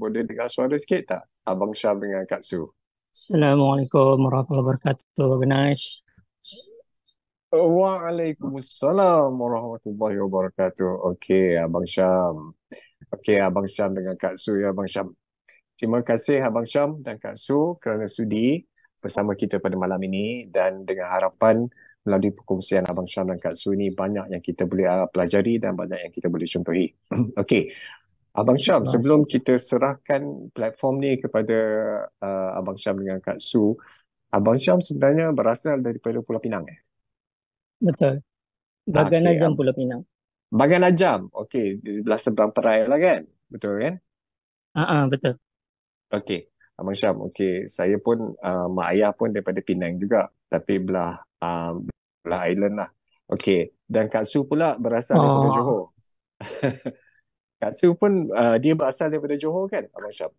boleh dengar suara sikit tak? Abang Syam dengan Kak Su. Assalamualaikum warahmatullahi wabarakatuh, Ganesh. Waalaikumsalam warahmatullahi wabarakatuh. Okey, Abang Syam. Okey, Abang Syam dengan Kak Su ya, Abang Syam. Terima kasih Abang Syam dan Kak Su kerana sudi bersama kita pada malam ini dan dengan harapan melalui perkongsian Abang Syam dan Kak Su ini banyak yang kita boleh pelajari dan banyak yang kita boleh contohi. Okey, Abang Syam, sebelum kita serahkan platform ni kepada Abang Syam dengan Kak Su, Abang Syam sebenarnya berasal daripada Pulau Pinang. Betul. Bagan Okey, Azam Pulau Pinang. Bagan Ajam. Okey, di belah seberang perai lah kan? Betul kan? Betul. Okey, Abang Syam. Okey, saya pun mak ayah pun daripada Penang juga, tapi belah island lah. Okey, dan Kak Su pula berasal daripada Oh, Johor. Kak Su pun dia berasal daripada Johor kan, Abang Syam?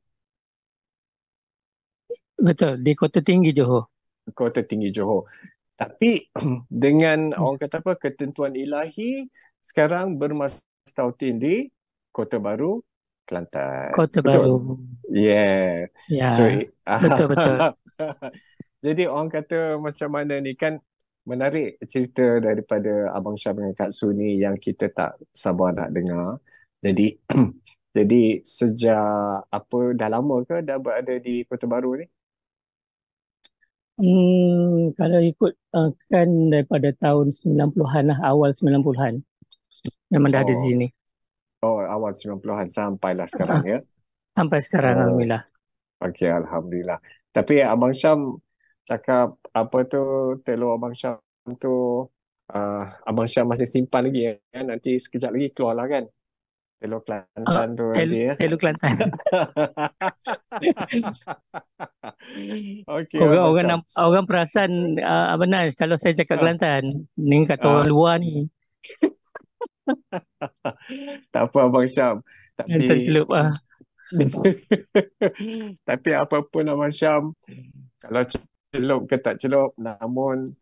betul. Di Kota Tinggi, Johor. Kota Tinggi Johor. Tapi dengan Ya. orang kata apa ketentuan ilahi sekarang bermastautin di Kota Baru, Kelantan. Kota Baru. Betul. Yeah. So Ya, betul-betul. jadi orang kata macam mana ni kan menarik cerita daripada Abang Syah dengan Kak Su ni yang kita tak sabar nak dengar. Jadi jadi sejak apa dah lama ke dah berada di Kota Baru ni? Kalau ikut kan daripada tahun 90-an lah, awal 90-an. Memang dah ada di Oh, sini. oh awal 90-an sampailah sekarang Ah, ya. Sampai sekarang, Oh, Alhamdulillah. okey, Alhamdulillah. Tapi Abang Syam cakap apa tu, telur Abang Syam tu, uh, Abang Syam masih simpan lagi ya. Nanti sekejap lagi keluar lah kan. Telur Kelantan tu nanti ya. Teluk Kelantan. Okey Abang Orang-orang Syam. orang perasan Abang Nas kalau saya cakap Ah, Kelantan. Ni kata orang ah, luar ni. tak apa Abang Syam. Yang Tapi tercelup. tapi apapun Abang Syam, kalau celup ke tak celup, namun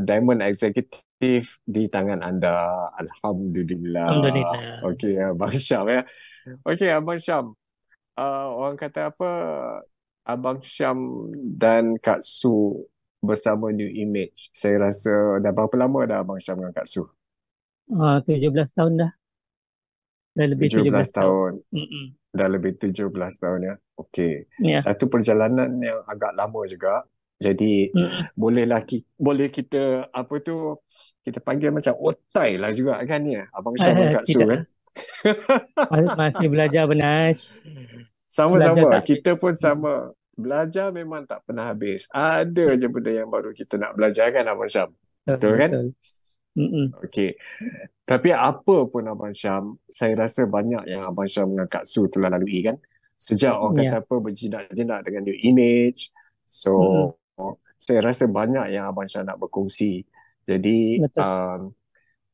Diamond Executive di tangan anda. Alhamdulillah. Alhamdulillah. Okey, Abang Syam ya. Okey, Abang Syam. Orang kata apa? Abang Syam dan Kak Su bersama New Image. Saya rasa dah berapa lama dah Abang Syam dengan Kak Su? 17 tahun dah. Dah lebih 17 17 tahun. tahun. Mm-mm. Dah lebih 17 tahun ya. Okey. Ya. Satu perjalanan yang agak lama juga. Jadi Mm-mm. boleh kita apa tu kita panggil macam otai lah juga kan ya. Abang Syam dan Kak Su kan. Tidak. Masih belajar Benas. Belajar Sama-sama. tak habis. Kita pun Mm. sama. Belajar memang tak pernah habis. Ada je benda yang baru kita nak belajar kan Abang Syam. Betul, Betul kan? betul. Mm-mm. Okey. Tapi apa pun Abang Syam, saya rasa banyak yang Abang Syam dengan Kak Su telah lalui kan. Sejak orang Ya. kata apa berjinak-jinak dengan new image. So, Mm-mm. saya rasa banyak yang Abang Syam nak berkongsi. Jadi, Betul.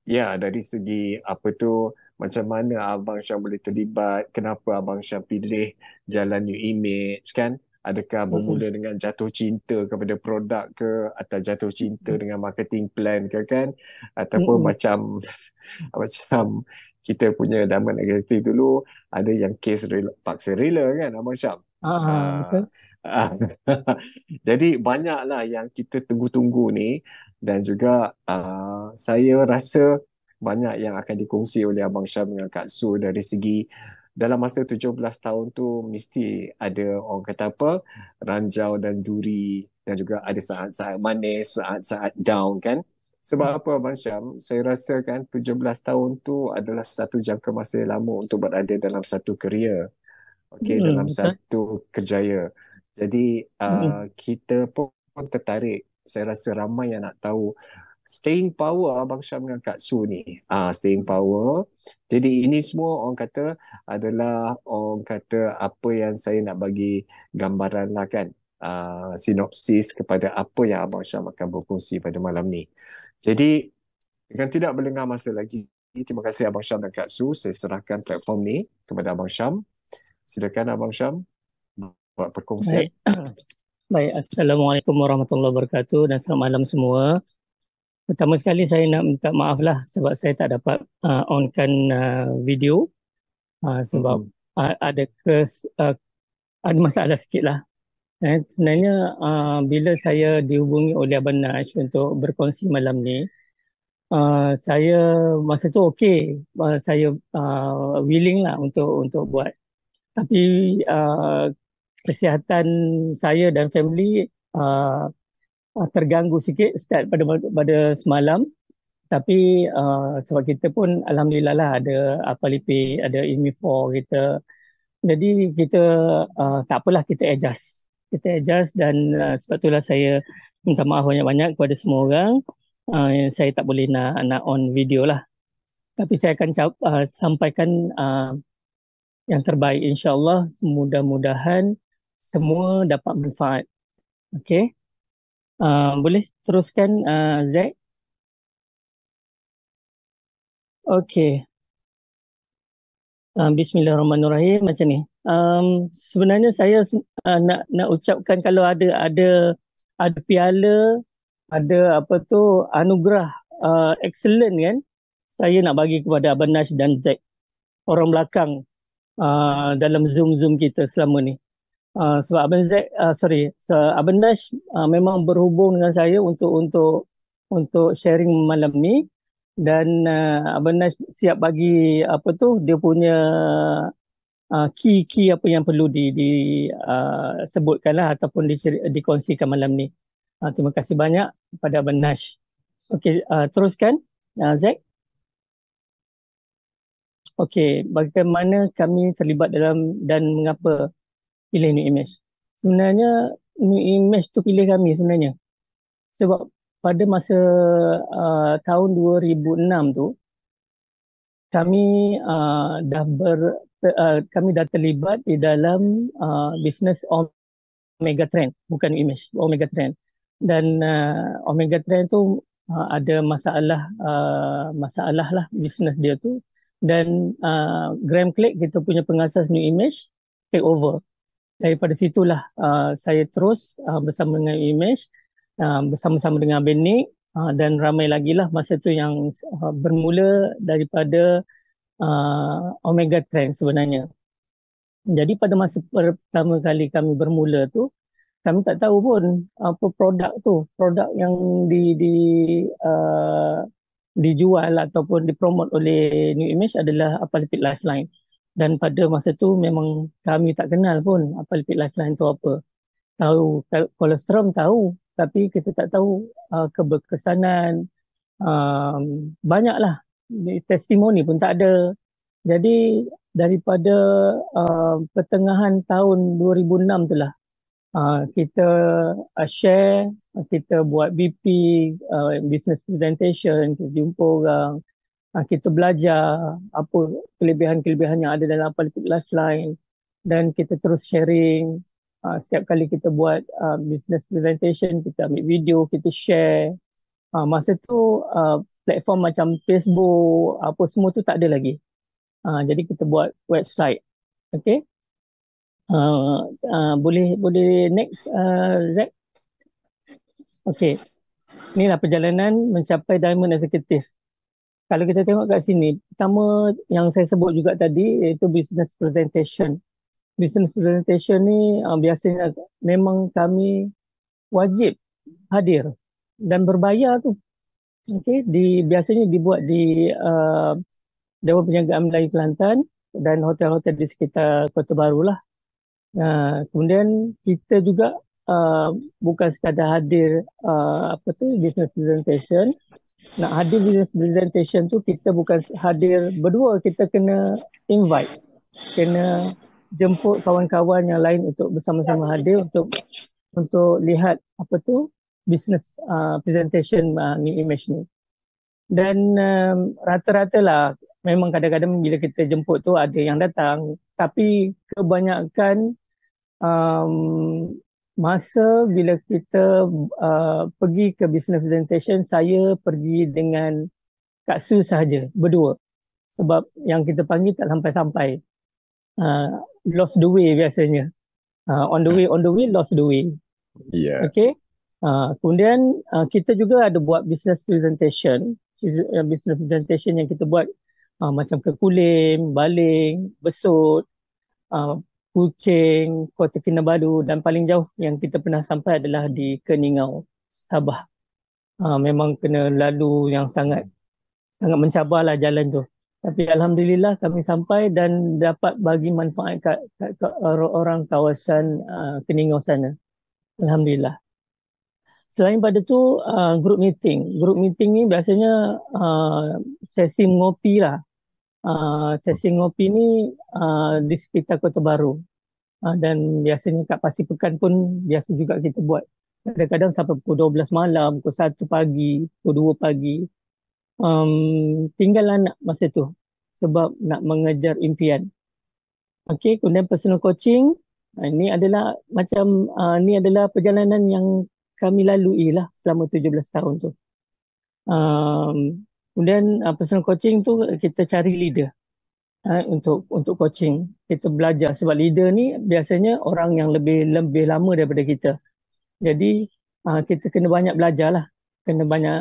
ya dari segi apa tu, macam mana Abang Syam boleh terlibat, kenapa Abang Syam pilih jalan new image kan. Adakah Mm-mm. bermula dengan jatuh cinta kepada produk ke, atau jatuh cinta dengan marketing plan ke kan, ataupun Mm-mm. macam macam kita punya Diamond Executive dulu ada yang case rela, paksa rela kan Abang Syam. Betul. Ah, ah. Jadi banyaklah yang kita tunggu-tunggu ni dan juga saya rasa banyak yang akan dikongsi oleh Abang Syam dengan Kak Su dari segi dalam masa 17 tahun tu mesti ada orang kata apa ranjau dan duri dan juga ada saat-saat manis, saat-saat down kan. Sebab apa Abang Syam? Saya rasa kan 17 tahun tu adalah satu jangka masa yang lama untuk berada dalam satu kerjaya. Okey, dalam Betul. satu kerjaya. Jadi Mm-mm. kita pun tertarik. Saya rasa ramai yang nak tahu staying power Abang Syam dengan Kak Su ni. Staying power. Jadi ini semua orang kata adalah orang kata apa yang saya nak bagi gambaran lah kan. Sinopsis kepada apa yang Abang Syam akan berkongsi pada malam ni. Jadi dengan tidak berlengah masa lagi, terima kasih Abang Syam dan Kak Su. Saya serahkan platform ni kepada Abang Syam. Silakan Abang Syam buat perkongsian. Baik. Baik. Assalamualaikum warahmatullahi wabarakatuh dan selamat malam semua. Pertama sekali saya nak minta maaf lah sebab saya tak dapat onkan video sebab Mm-mm. ada masalah sikit lah. Sebenarnya bila saya dihubungi oleh Abang Nash untuk berkongsi malam ni, saya masa tu okey, saya willing lah untuk buat. Tapi kesihatan saya dan family terganggu sikit start pada semalam. Tapi sebab kita pun alhamdulillah lah ada apa lipik, ada IMI4 kita. Jadi kita tak apalah, kita adjust. Kita adjust dan sebab itulah saya minta maaf banyak-banyak kepada semua orang. Saya tak boleh nak on video lah. Tapi saya akan sampaikan yang terbaik, insyaAllah. Mudah-mudahan semua dapat manfaat. Okey. Boleh teruskan Zack? Okey. Bismillahirrahmanirrahim. Macam ni. Sebenarnya saya nak ucapkan kalau ada piala, ada apa tu anugerah excellent kan, saya nak bagi kepada Abang Nash dan Zack, orang belakang dalam Zoom kita selama ni. Sebab Abang Zack, Abang Nash memang berhubung dengan saya untuk sharing malam ni. Dan Abang Nash siap bagi apa tu dia punya key apa yang perlu sebutkan lah ataupun dikongsikan malam ni. Terima kasih banyak kepada Abang Nash. Okey, teruskan Zack. Okey, bagaimana kami terlibat dalam dan mengapa pilih New Image? Sebenarnya New Image tu pilih kami sebenarnya. Sebab pada masa tahun 2006 tu kami dah terlibat di dalam bisnes Omega Trend, bukan New Image, Omega Trend. Dan Omega Trend tu ada masalah lah bisnes dia tu, dan Graham Clegg, kita punya pengasas New Image, take over. Daripada situlah saya terus bersama dengan New Image, bersama-sama dengan Abang Nick dan ramai lagi lah masa tu yang bermula daripada Omega Trend sebenarnya. Jadi pada masa pertama kali kami bermula tu, kami tak tahu pun apa produk yang dijual ataupun dipromot oleh New Image adalah Apalipid Lifeline. Dan pada masa tu memang kami tak kenal pun Apalipid Lifeline tu apa. Tahu kolostrum tahu, tapi kita tak tahu keberkesanan, banyaklah testimoni pun tak ada. Jadi daripada pertengahan tahun 2006 tu lah kita share, kita buat BP, business presentation, kita jumpa orang, kita belajar apa kelebihan-kelebihan yang ada dalam Apalipid Lifeline, dan kita terus sharing. Setiap kali kita buat business presentation, kita ambil video, kita share. Masa tu platform macam Facebook, apa semua tu tak ada lagi. Jadi kita buat website. Okay. Boleh next Zack. Okay. Inilah perjalanan mencapai Diamond Executive. Kalau kita tengok kat sini, pertama yang saya sebut juga tadi iaitu business presentation. Business presentation ni biasanya memang kami wajib hadir dan berbayar tu. Okay, biasanya dibuat di Dewan Perniagaan Melayu Kelantan dan hotel-hotel di sekitar Kota Baru lah. Kemudian kita juga bukan sekadar hadir business presentation. Nak hadir business presentation tu kita bukan hadir berdua, kita kena invite, kena jemput kawan-kawan yang lain untuk bersama-sama hadir untuk lihat business presentation New Image ni. Dan rata-rata lah memang kadang-kadang bila kita jemput tu ada yang datang, tapi kebanyakan masa bila kita pergi ke business presentation, saya pergi dengan Kak Su sahaja, berdua. Sebab yang kita panggil tak sampai-sampai. Lost the way biasanya. On the way, lost the way. Yeah. Okay. Kemudian kita juga ada buat business presentation. Business presentation yang kita buat macam ke Kulim, Baling, Besut. Kuching, Kota Kinabalu, dan paling jauh yang kita pernah sampai adalah di Keningau, Sabah. Memang kena lalu yang sangat sangat mencabarlah jalan tu. Tapi alhamdulillah kami sampai dan dapat bagi manfaat kat orang kawasan Keningau sana. Alhamdulillah. Selain pada tu, group meeting. Group meeting ni biasanya sesi ngopi lah. Sesi ngopi ni di sekitar Kota Baru. Dan biasanya kat Pasir Pekan pun biasa juga kita buat. Kadang-kadang sampai pukul 12 malam, pukul 1 pagi, pukul 2 pagi. Tinggal anak masa tu sebab nak mengejar impian. Okey, kemudian personal coaching. Ini adalah ni adalah perjalanan yang kami lalui lah selama 17 tahun tu. Kemudian personal coaching tu kita cari leader untuk coaching. Kita belajar sebab leader ni biasanya orang yang lebih lama daripada kita. Jadi kita kena banyak belajar lah, kena banyak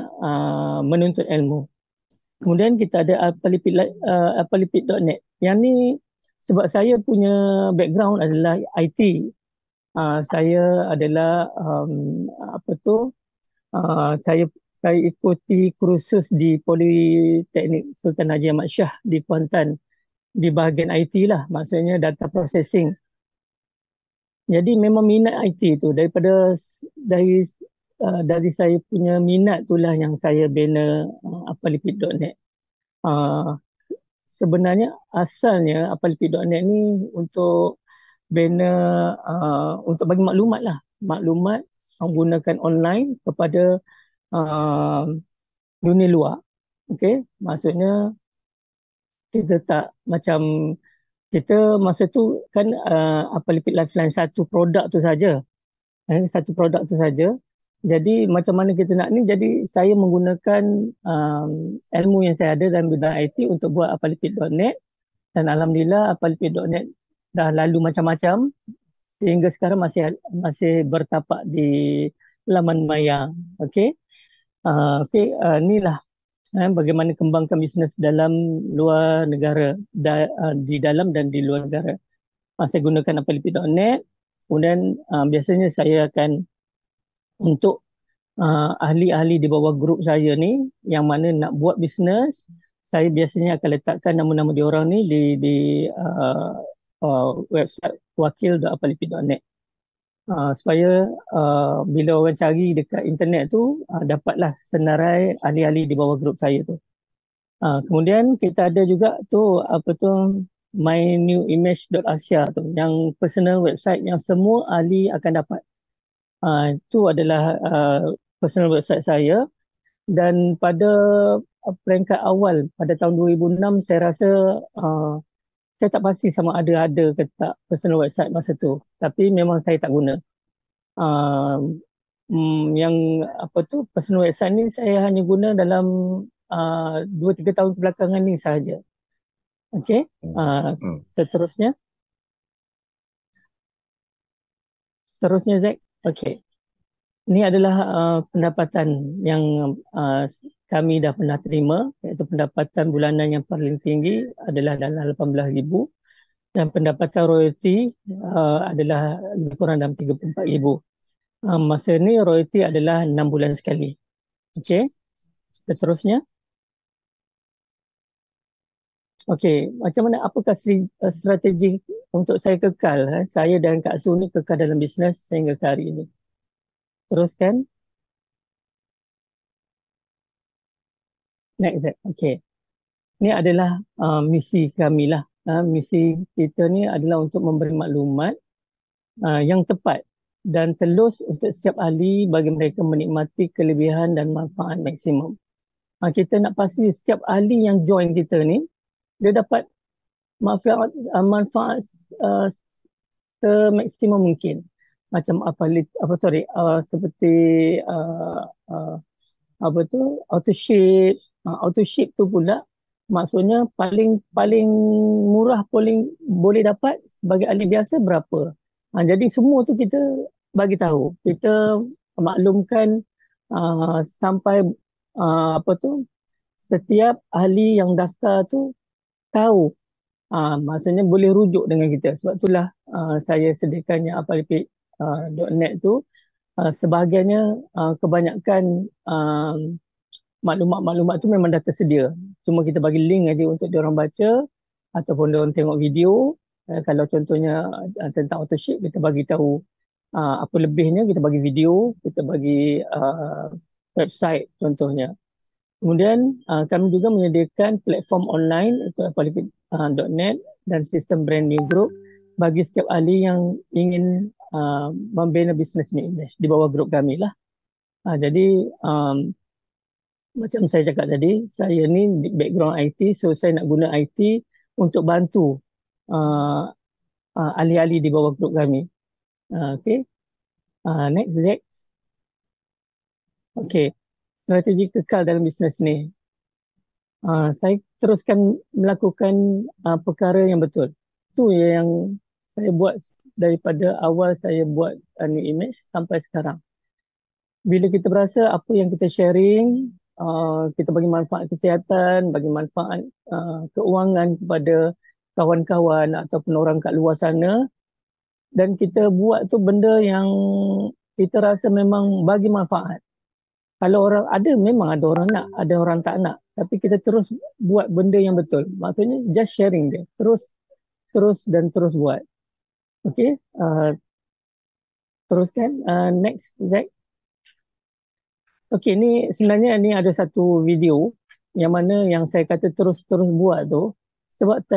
menuntut ilmu. Kemudian kita ada apalipid.net. Yang ni sebab saya punya background adalah IT. Saya adalah saya ikuti kursus di Politeknik Sultan Haji Ahmad Shah di Kuantan di bahagian IT lah, maksudnya data processing. Jadi memang minat IT tu dari saya punya minat itulah yang saya bina apalipid.net. Sebenarnya asalnya apalipid.net ni untuk bina untuk bagi maklumat lah, maklumat menggunakan online kepada dunia luar. Okey, maksudnya kita tak macam kita masa tu kan Apalipid Lifeline satu produk tu saja. Satu produk tu saja. Jadi macam mana kita nak ni, jadi saya menggunakan ilmu yang saya ada dalam bidang IT untuk buat apalipid.net, dan alhamdulillah apalipid.net dah lalu macam-macam sehingga sekarang masih bertapak di laman maya. Okey. Inilah bagaimana kembangkan bisnes dalam luar negara, di dalam dan di luar negara. Saya gunakan apalipid.net. Kemudian biasanya saya akan untuk ahli-ahli di bawah grup saya ni yang mana nak buat bisnes, saya biasanya akan letakkan nama-nama diorang ni di website wakil.apalipid.net supaya bila orang cari dekat internet tu dapatlah senarai ahli-ahli di bawah grup saya tu. Kemudian kita ada juga tu mynewimage.asia tu, yang personal website yang semua ahli akan dapat. Itu adalah personal website saya, dan pada peringkat awal pada tahun 2006 saya rasa saya tak pasti sama ada ke tak personal website masa tu, tapi memang saya tak guna. Yang personal website ni saya hanya guna dalam 2-3 tahun kebelakangan ni sahaja. Okey. Seterusnya Zack. Okey. Ini adalah pendapatan yang kami dah pernah terima, iaitu pendapatan bulanan yang paling tinggi adalah dalam 18,000 dan pendapatan royalty adalah lebih kurang dalam 34,000. Masa ni royalty adalah 6 bulan sekali. Okey. Seterusnya. Okey, macam mana, apakah strategi untuk saya kekal? Saya dan Kak Su ni kekal dalam bisnes sehingga ke hari ini. Teruskan. Next. Okey. Ini adalah misi kami lah. Misi kita ni adalah untuk memberi maklumat yang tepat dan telus untuk setiap ahli bagi mereka menikmati kelebihan dan manfaat maksimum. Kita nak pasti setiap ahli yang join kita ni dia dapat manfaat semaksimum mungkin. Macam seperti autoship tu pula maksudnya paling murah boleh dapat sebagai ahli biasa berapa. Jadi semua tu kita bagi tahu, kita maklumkan sampai setiap ahli yang daftar tu tahu Maksudnya boleh rujuk dengan kita. Sebab itulah saya sediakannya apalipid.net tu. Sebahagiannya kebanyakan maklumat-maklumat tu memang dah tersedia. Cuma kita bagi link aja untuk diorang baca ataupun diorang tengok video. Kalau contohnya tentang authorship, kita bagi tahu apa lebihnya, kita bagi video, kita bagi website contohnya. Kemudian kami juga menyediakan platform online untuk apalipid.net dan sistem brand new group bagi setiap ahli yang ingin membina bisnes ni image di bawah grup kami lah. Jadi macam saya cakap tadi, saya ni background IT, so saya nak guna IT untuk bantu ahli-ahli di bawah grup kami. Okay, next Zack. Okay, strategi kekal dalam bisnes ni. Saya teruskan melakukan perkara yang betul. Itu yang saya buat daripada awal saya buat new image sampai sekarang. Bila kita berasa apa yang kita sharing, kita bagi manfaat kesihatan, bagi manfaat keuangan kepada kawan-kawan ataupun orang kat luar sana, dan kita buat tu benda yang kita rasa memang bagi manfaat. Kalau orang ada, memang ada orang nak, ada orang tak nak. Tapi kita terus buat benda yang betul. Maksudnya just sharing dia. Terus buat. Okay. Teruskan. Next, Zack. Okay, ni sebenarnya ni ada satu video yang mana yang saya kata terus buat tu. Sebab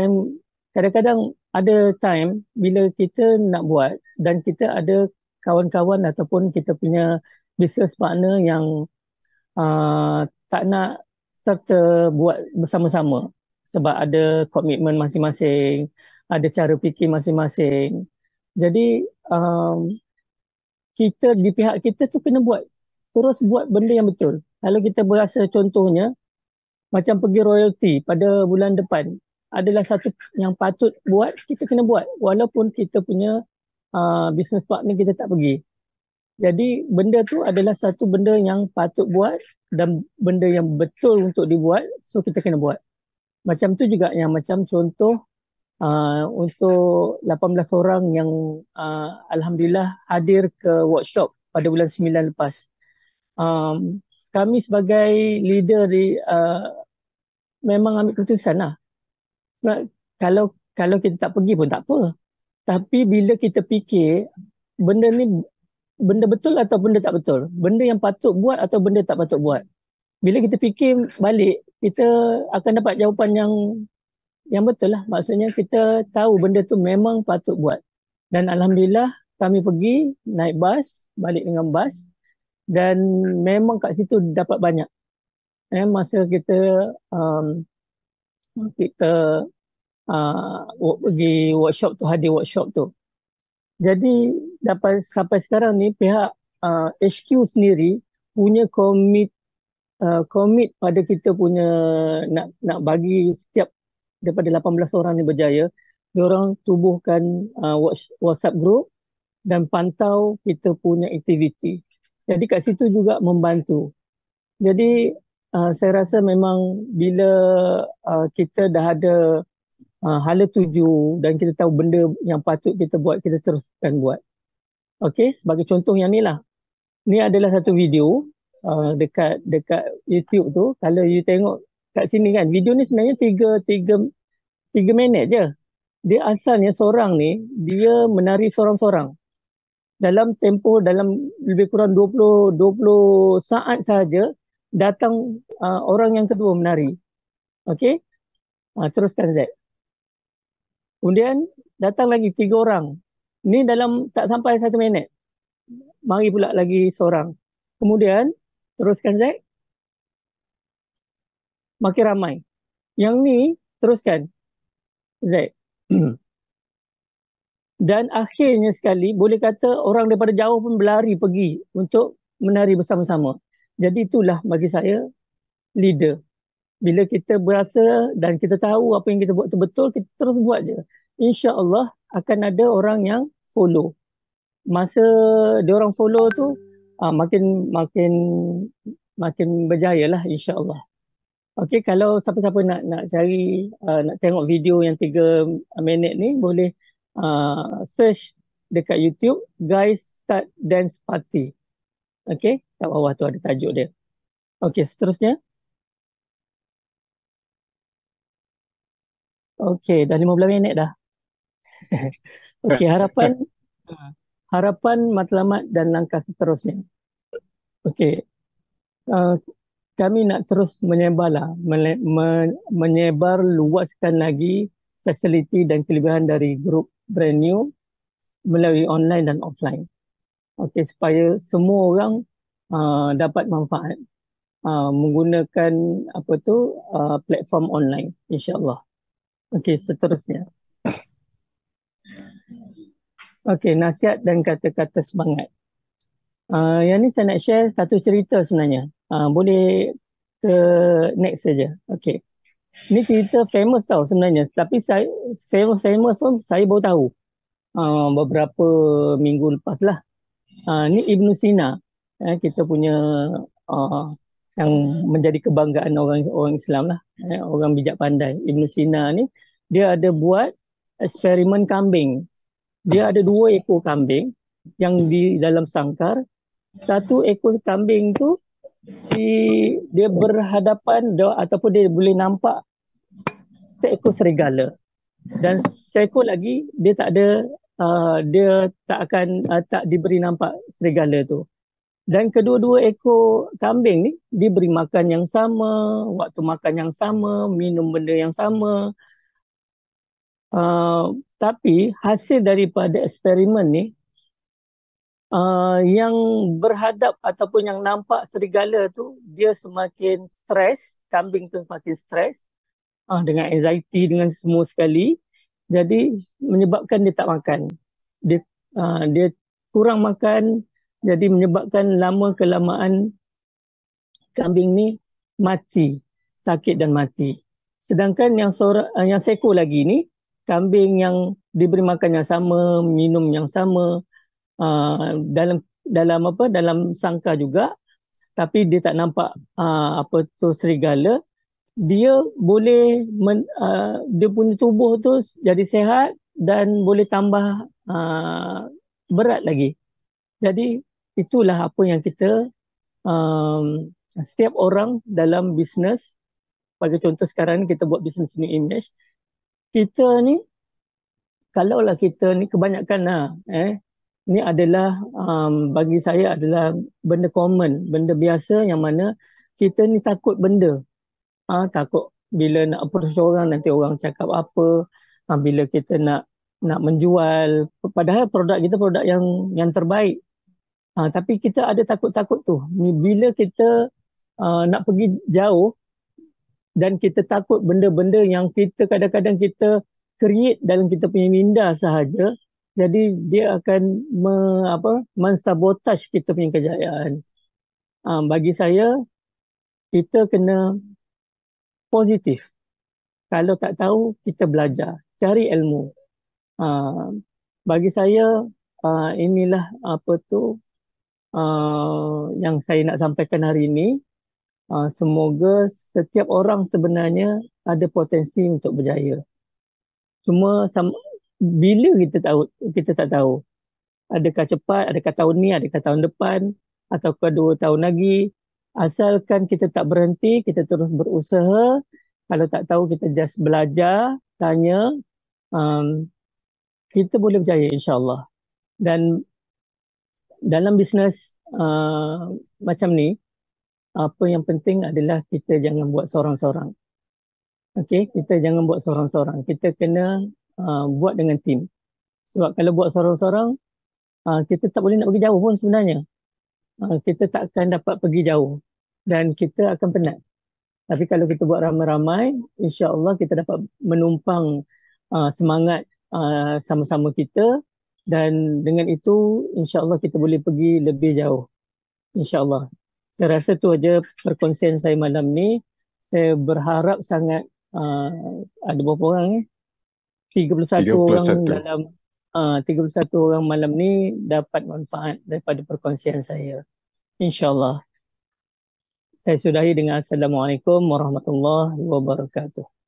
kadang-kadang ada time bila kita nak buat dan kita ada kawan-kawan ataupun kita punya business partner yang tak nak serta buat bersama-sama sebab ada komitmen masing-masing, ada cara fikir masing-masing. Jadi kita di pihak kita tu kena terus buat benda yang betul. Kalau kita berasa contohnya macam pergi royalty pada bulan depan adalah satu yang patut buat, kita kena buat walaupun kita punya business partner kita tak pergi. Jadi benda tu adalah satu benda yang patut buat dan benda yang betul untuk dibuat, so kita kena buat. Macam tu juga yang macam contoh untuk 18 orang yang Alhamdulillah hadir ke workshop pada bulan 9 lepas. Kami sebagai leader memang ambil keputusan lah. Sebab kalau kita tak pergi pun tak apa. Tapi bila kita fikir benda ni benda betul atau benda tak betul, benda yang patut buat atau benda tak patut buat, bila kita fikir balik, kita akan dapat jawapan yang betul lah. Maksudnya kita tahu benda tu memang patut buat. Dan Alhamdulillah kami pergi naik bas, balik dengan bas, dan memang kat situ dapat banyak. Masa kita pergi workshop tu, hadir workshop tu. Jadi sampai sekarang ni pihak HQ sendiri punya komit pada kita punya nak bagi setiap daripada 18 orang ni berjaya, diorang tubuhkan WhatsApp group dan pantau kita punya aktiviti. Jadi kat situ juga membantu. Jadi saya rasa memang bila kita dah ada hala tuju dan kita tahu benda yang patut kita buat, kita teruskan buat. Okey, sebagai contoh yang ni lah. Ni adalah satu video dekat YouTube tu. Kalau you tengok kat sini kan, video ni sebenarnya 3 minit je. Dia asalnya seorang ni, dia menari sorang-sorang. Dalam lebih kurang 20 saat saja datang orang yang kedua menari. Okey? Teruskan Zack. Kemudian datang lagi 3 orang. Ni dalam tak sampai 1 minit. Mari pula lagi seorang. Kemudian teruskan Zack. Makin ramai. Yang ni teruskan Zack. Dan akhirnya sekali boleh kata orang daripada jauh pun berlari pergi untuk menari bersama-sama. Jadi itulah bagi saya leader. Bila kita berasa dan kita tahu apa yang kita buat itu betul, kita terus buat je. InsyaAllah akan ada orang yang follow. Masa diorang follow tu makin berjaya lah insyaAllah. Okey, kalau siapa-siapa nak cari nak tengok video yang 3 minit ni boleh search dekat YouTube Guys Start Dance Party. Okey, kat bawah tu ada tajuk dia. Okey, seterusnya. Okey, dah 15 minit dah. Okey, harapan matlamat dan langkah seterusnya. Okey, uh, kami nak terus menyebar luaskan lagi fasiliti dan kelebihan dari grup Brand New melalui online dan offline. Okey, supaya semua orang dapat manfaat menggunakan platform online, insya-Allah. Okey, seterusnya. Okey, nasihat dan kata-kata semangat. Yang ni saya nak share satu cerita sebenarnya. Boleh ke next saja. Okey. Ni cerita famous tau sebenarnya. Tapi saya famous pun saya baru tahu. Beberapa minggu lepas lah. Ni Ibn Sina. Kita punya yang menjadi kebanggaan orang Islam lah. Orang bijak pandai. Ibn Sina ni dia ada buat eksperimen kambing. Dia ada 2 ekor kambing yang di dalam sangkar. Satu ekor kambing tu dia berhadapan ataupun dia boleh nampak seekor serigala, dan seekor lagi dia tak ada dia tak akan tak diberi nampak serigala tu. Dan kedua-dua ekor kambing ni diberi makan yang sama, waktu makan yang sama, minum benda yang sama. Tapi hasil daripada eksperimen ni, yang berhadap ataupun yang nampak serigala tu dia semakin stres, kambing tu semakin stres dengan anxiety, dengan semua sekali. Jadi menyebabkan dia tak makan. Dia kurang makan, jadi menyebabkan lama kelamaan kambing ni mati, sakit dan mati. Sedangkan yang seekor lagi ni, kambing yang diberi makan yang sama, minum yang sama, dalam sangkar juga, tapi dia tak nampak serigala. Dia boleh dia punya tubuh tu jadi sihat dan boleh tambah berat lagi. Jadi itulah apa yang kita setiap orang dalam bisnes, bagi contoh sekarang ni kita buat bisnes New Image, kita ni kalaulah kita ni kebanyakan ni adalah bagi saya adalah benda common, benda biasa yang mana kita ni takut benda. Takut bila nak approach orang nanti orang cakap apa, bila kita nak menjual, padahal produk kita produk yang terbaik. Tapi kita ada takut-takut tu. Bila kita nak pergi jauh dan kita takut benda-benda yang kita kadang-kadang kita create dalam kita punya minda sahaja, jadi dia akan mensabotaj kita punya kejayaan. Bagi saya, kita kena positif. Kalau tak tahu, kita belajar, cari ilmu. Bagi saya, inilah yang saya nak sampaikan hari ini. Semoga setiap orang sebenarnya ada potensi untuk berjaya. Cuma bila kita tak tahu. Adakah cepat, adakah tahun ni, adakah tahun depan, ataukah 2 tahun lagi. Asalkan kita tak berhenti, kita terus berusaha. Kalau tak tahu, kita just belajar, tanya. Kita boleh berjaya, insyaAllah. Dan dalam bisnes macam ni, apa yang penting adalah kita jangan buat seorang-seorang. Okey, kita jangan buat seorang-seorang. Kita kena buat dengan tim. Sebab kalau buat seorang-seorang, kita tak boleh nak pergi jauh pun sebenarnya. Kita tak akan dapat pergi jauh dan kita akan penat. Tapi kalau kita buat ramai-ramai, insya-Allah kita dapat menumpang semangat sama-sama kita, dan dengan itu insya-Allah kita boleh pergi lebih jauh. Insya-Allah. Saya rasa tu aja perkongsian saya malam ni. Saya berharap sangat ada berapa orang ni? 31 orang dalam 31 orang malam ni dapat manfaat daripada perkongsian saya. InsyaAllah. Saya sudahi dengan Assalamualaikum warahmatullahi wabarakatuh.